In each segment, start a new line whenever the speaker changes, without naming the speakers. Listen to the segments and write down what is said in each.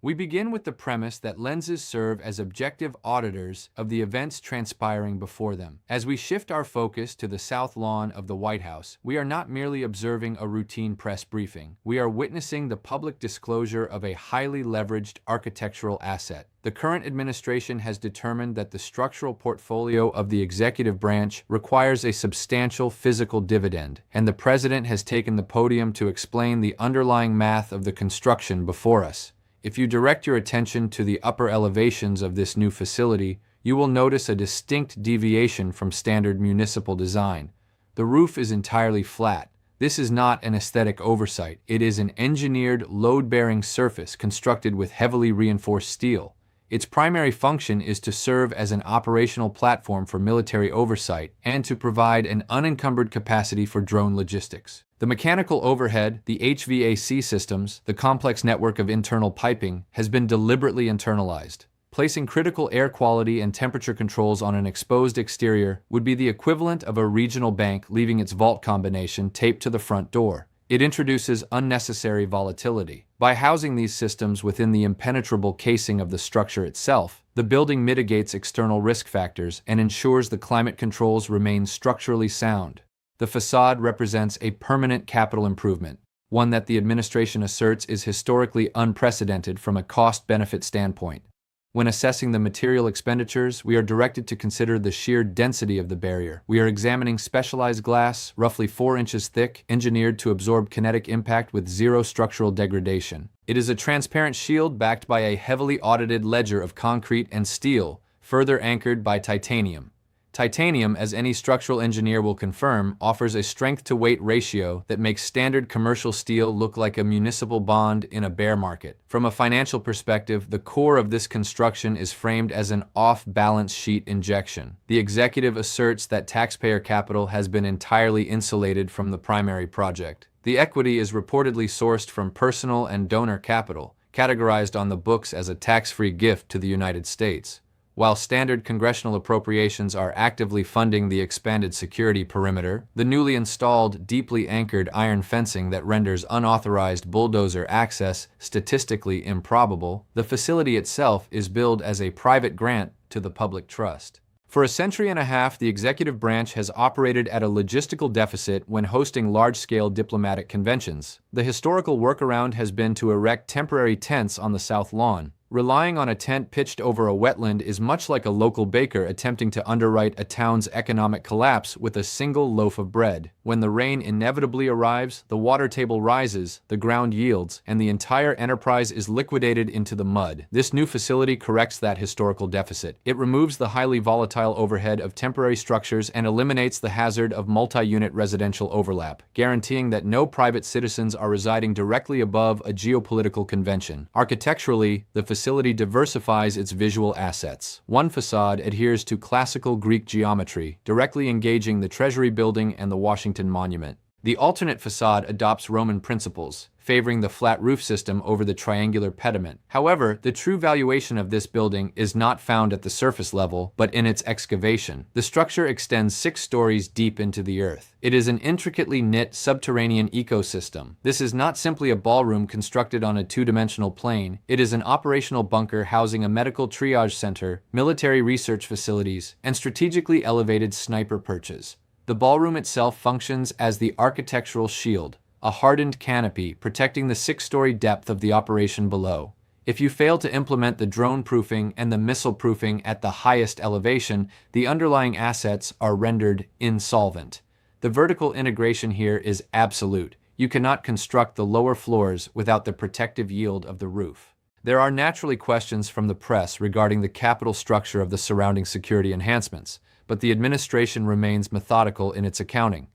We begin with the premise that lenses serve as objective auditors of the events transpiring before them. As we shift our focus to the south lawn of the White House, we are not merely observing a routine press briefing. We are witnessing the public disclosure of a highly leveraged architectural asset. The current administration has determined that the structural portfolio of the executive branch requires a substantial physical dividend, and the president has taken the podium to explain the underlying math of the construction before us. If you direct your attention to the upper elevations of this new facility, you will notice a distinct deviation from standard municipal design. The roof is entirely flat. This is not an aesthetic oversight. It is an engineered, load-bearing surface constructed with heavily reinforced steel. Its primary function is to serve as an operational platform for military oversight and to provide an unencumbered capacity for drone logistics. The mechanical overhead, the HVAC systems, the complex network of internal piping has been deliberately internalized. Placing critical air quality and temperature controls on an exposed exterior would be the equivalent of a regional bank leaving its vault combination taped to the front door. It introduces unnecessary volatility. By housing these systems within the impenetrable casing of the structure itself, the building mitigates external risk factors and ensures the climate controls remain structurally sound. The facade represents a permanent capital improvement, one that the administration asserts is historically unprecedented from a cost-benefit standpoint. When assessing the material expenditures, we are directed to consider the sheer density of the barrier. We are examining specialized glass, roughly 4 inches thick, engineered to absorb kinetic impact with zero structural degradation. It is a transparent shield backed by a heavily audited ledger of concrete and steel, further anchored by titanium. Titanium, as any structural engineer will confirm, offers a strength-to-weight ratio that makes standard commercial steel look like a municipal bond in a bear market. From a financial perspective, the core of this construction is framed as an off-balance sheet injection. The executive asserts that taxpayer capital has been entirely insulated from the primary project. The equity is reportedly sourced from personal and donor capital, categorized on the books as a tax-free gift to the United States. While standard congressional appropriations are actively funding the expanded security perimeter, the newly installed, deeply anchored iron fencing that renders unauthorized bulldozer access statistically improbable, the facility itself is billed as a private grant to the public trust. For a century and a half, the executive branch has operated at a logistical deficit when hosting large-scale diplomatic conventions. The historical workaround has been to erect temporary tents on the South Lawn. Relying on a tent pitched over a wetland is much like a local baker attempting to underwrite a town's economic collapse with a single loaf of bread. When the rain inevitably arrives, the water table rises, the ground yields, and the entire enterprise is liquidated into the mud. This new facility corrects that historical deficit. It removes the highly volatile overhead of temporary structures and eliminates the hazard of multi-unit residential overlap, guaranteeing that no private citizens are residing directly above a geopolitical convention. Architecturally, the facility diversifies its visual assets. One facade adheres to classical Greek geometry, directly engaging the Treasury Building and the Washington Monument. The alternate facade adopts Roman principles, favoring the flat roof system over the triangular pediment. However, the true valuation of this building is not found at the surface level, but in its excavation. The structure extends 6 stories deep into the earth. It is an intricately knit subterranean ecosystem. This is not simply a ballroom constructed on a 2-dimensional plane. It is an operational bunker housing a medical triage center, military research facilities, and strategically elevated sniper perches. The ballroom itself functions as the architectural shield, a hardened canopy protecting the 6-story depth of the operation below. If you fail to implement the drone proofing and the missile proofing at the highest elevation, the underlying assets are rendered insolvent. The vertical integration here is absolute. You cannot construct the lower floors without the protective yield of the roof. There are naturally questions from the press regarding the capital structure of the surrounding security enhancements, but the administration remains methodical in its accounting.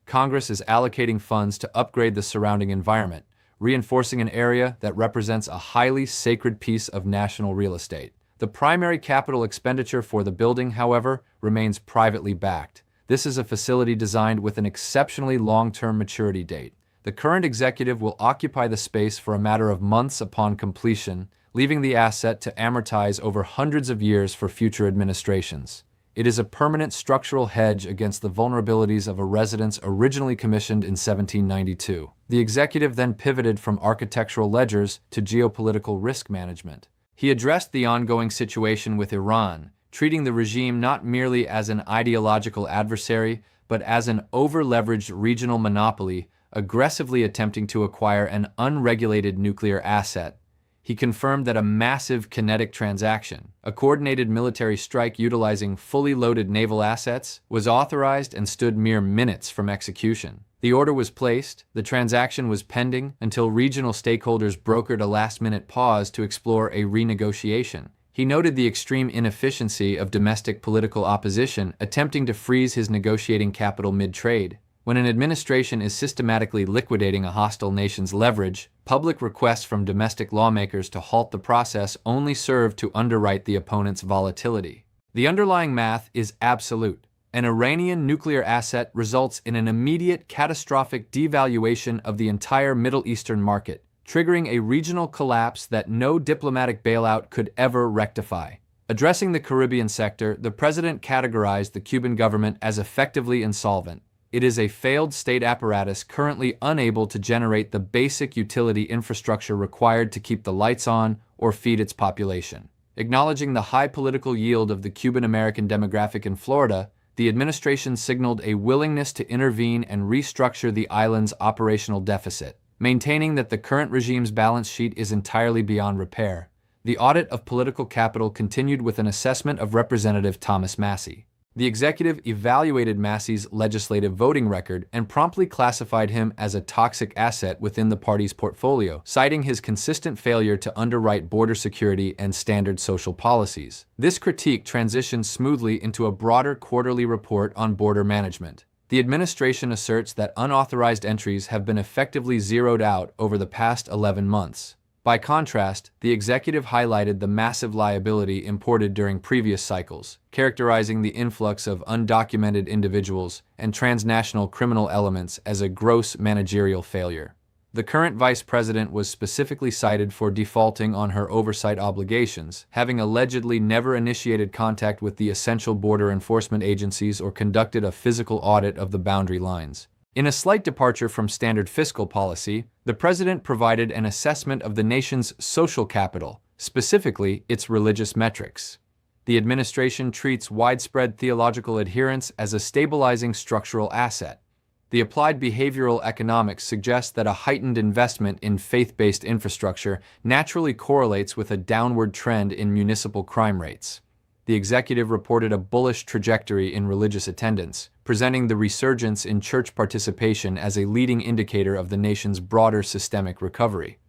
Congress is allocating funds to upgrade the surrounding environment, reinforcing an area that represents a highly sacred piece of national real estate. The primary capital expenditure for the building, however, remains privately backed. This is a facility designed with an exceptionally long-term maturity date. The current executive will occupy the space for a matter of months upon completion, leaving the asset to amortize over hundreds of years for future administrations. It is a permanent structural hedge against the vulnerabilities of a residence originally commissioned in 1792. The executive then pivoted from architectural ledgers to geopolitical risk management. He addressed the ongoing situation with Iran, treating the regime not merely as an ideological adversary, but as an over-leveraged regional monopoly, aggressively attempting to acquire an unregulated nuclear asset. He confirmed that a massive kinetic transaction, a coordinated military strike utilizing fully loaded naval assets, was authorized and stood mere minutes from execution. The order was placed, the transaction was pending, until regional stakeholders brokered a last-minute pause to explore a renegotiation. He noted the extreme inefficiency of domestic political opposition attempting to freeze his negotiating capital mid-trade. When an administration is systematically liquidating a hostile nation's leverage, public requests from domestic lawmakers to halt the process only serve to underwrite the opponent's volatility. The underlying math is absolute. An Iranian nuclear asset results in an immediate catastrophic devaluation of the entire Middle Eastern market, triggering a regional collapse that no diplomatic bailout could ever rectify. Addressing the Caribbean sector, the president categorized the Cuban government as effectively insolvent. It is a failed state apparatus currently unable to generate the basic utility infrastructure required to keep the lights on or feed its population. Acknowledging the high political yield of the Cuban-American demographic in Florida, the administration signaled a willingness to intervene and restructure the island's operational deficit, maintaining that the current regime's balance sheet is entirely beyond repair. The audit of political capital continued with an assessment of Representative Thomas Massie. The executive evaluated Massie's legislative voting record and promptly classified him as a toxic asset within the party's portfolio, citing his consistent failure to underwrite border security and standard social policies. This critique transitioned smoothly into a broader quarterly report on border management. The administration asserts that unauthorized entries have been effectively zeroed out over the past 11 months. By contrast, the executive highlighted the massive liability imported during previous cycles, characterizing the influx of undocumented individuals and transnational criminal elements as a gross managerial failure. The current vice president was specifically cited for defaulting on her oversight obligations, having allegedly never initiated contact with the essential border enforcement agencies or conducted a physical audit of the boundary lines. In a slight departure from standard fiscal policy, the president provided an assessment of the nation's social capital, specifically its religious metrics. The administration treats widespread theological adherence as a stabilizing structural asset. The applied behavioral economics suggests that a heightened investment in faith-based infrastructure naturally correlates with a downward trend in municipal crime rates. The executive reported a bullish trajectory in religious attendance, presenting the resurgence in church participation as a leading indicator of the nation's broader systemic recovery.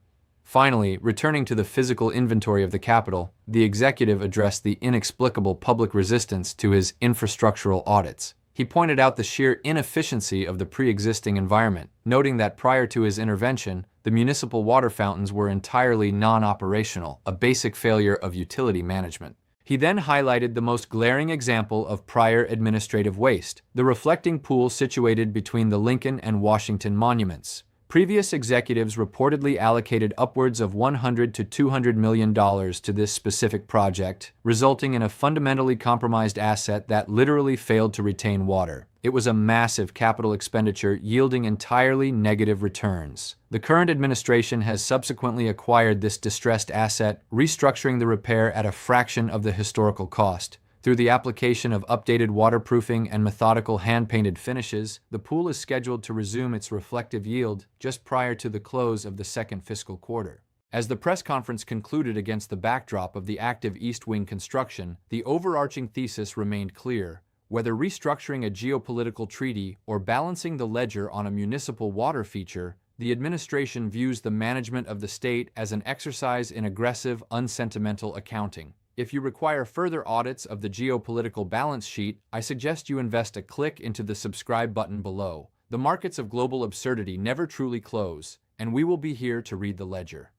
Finally, returning to the physical inventory of the capital, the executive addressed the inexplicable public resistance to his infrastructural audits. He pointed out the sheer inefficiency of the pre-existing environment, noting that prior to his intervention, the municipal water fountains were entirely non-operational, a basic failure of utility management. He then highlighted the most glaring example of prior administrative waste, the reflecting pool situated between the Lincoln and Washington monuments. Previous executives reportedly allocated upwards of $100 to $200 million to this specific project, resulting in a fundamentally compromised asset that literally failed to retain water. It was a massive capital expenditure yielding entirely negative returns. The current administration has subsequently acquired this distressed asset, restructuring the repair at a fraction of the historical cost. Through the application of updated waterproofing and methodical hand-painted finishes, the pool is scheduled to resume its reflective yield just prior to the close of the second fiscal quarter. As the press conference concluded against the backdrop of the active East Wing construction, the overarching thesis remained clear. Whether restructuring a geopolitical treaty or balancing the ledger on a municipal water feature, the administration views the management of the state as an exercise in aggressive, unsentimental accounting. If you require further audits of the geopolitical balance sheet, I suggest you invest a click into the subscribe button below. The markets of global absurdity never truly close, and we will be here to read the ledger.